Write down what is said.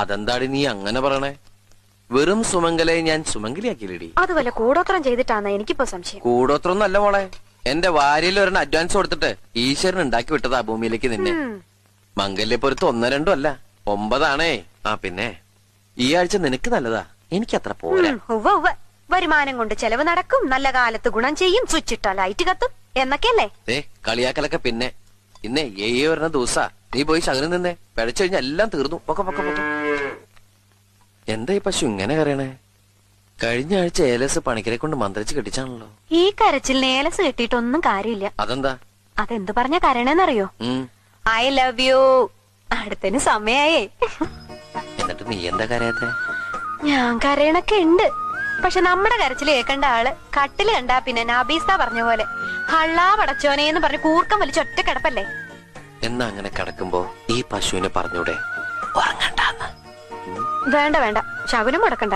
അതെന്താടി നീ അങ്ങനെ പറയണേ? വെറും സുമംഗലയെ ഞാൻ സുമംഗലിയാക്കിയില്ലടി. അത് വല്ല കൂടോത്രം ചെയ്തിട്ടാന്ന് എനിക്കിപ്പോ സംശയം. കൂടോത്രം നല്ല മോളെ. എന്റെ വാരിയിൽ ഒരെണ്ണം അഡ്വാൻസ് കൊടുത്തിട്ട് ഈശ്വരൻ ഉണ്ടാക്കി വിട്ടതാ ഭൂമിയിലേക്ക് നിന്നെ. മംഗല്യപ്പൊരുത്ത് 1 2 അല്ല 9 ആണേ. ആ പിന്നെ ഈ ആഴ്ച നിനക്ക് നല്ലതാ, എനിക്ക് അത്ര പോരാ. വരുമാനം കൊണ്ട് ചെലവ് നടക്കും, നല്ല കാലത്ത് ഗുണം ചെയ്യും, സ്വിച്ച് ഇട്ടാ ലൈറ്റ് കത്തും എന്നൊക്കെയല്ലേ. കളിയാക്കലൊക്കെ പിന്നെ. ഇന്നേ വരുന്ന ദിവസാ. നീ പോയി ശകനം നിന്നേ, പിഴച്ചു കഴിഞ്ഞാൽ എല്ലാം തീർന്നു. പൊക്ക പൊക്ക പൊക്ക. എന്താ ഈ പശു ഇങ്ങനെ കരയണേ? കഴിഞ്ഞ ആഴ്ച ഏലസ് പണിക്കരെ കൊണ്ട് മന്ത്രിച്ച് കെട്ടിച്ചാണല്ലോ. ഈ കരച്ചിൽ ഏലസ് കെട്ടിയിട്ടൊന്നും കാര്യമില്ല. അതെന്താ? അതെന്ത് പറഞ്ഞ കരണേന്നറിയോ? I love you. അടുത്തതിന് സമയായേ. എന്നിട്ട് നീ എന്താ കരയാത്തെ? ഞാൻ കരയണൊക്കെ ഉണ്ട്, പക്ഷെ നമ്മുടെ കരച്ചിൽ കേൾക്കേണ്ട ആള് കട്ടില് കണ്ടാ പിന്നെ നബീസ പറഞ്ഞ പോലെ ഹള്ളാ പടച്ചോനേന്ന് പറഞ്ഞ് കൂർക്കം വലിച്ച് ഒറ്റ കിടപ്പല്ലേ. എന്നാ അങ്ങനെ കിടക്കുമ്പോ ഈ പശുവിനെ പറഞ്ഞൂടെ ഉറങ്ങണ്ടാന്ന്? വേണ്ട വേണ്ട, ശകുനം മുടക്കണ്ട.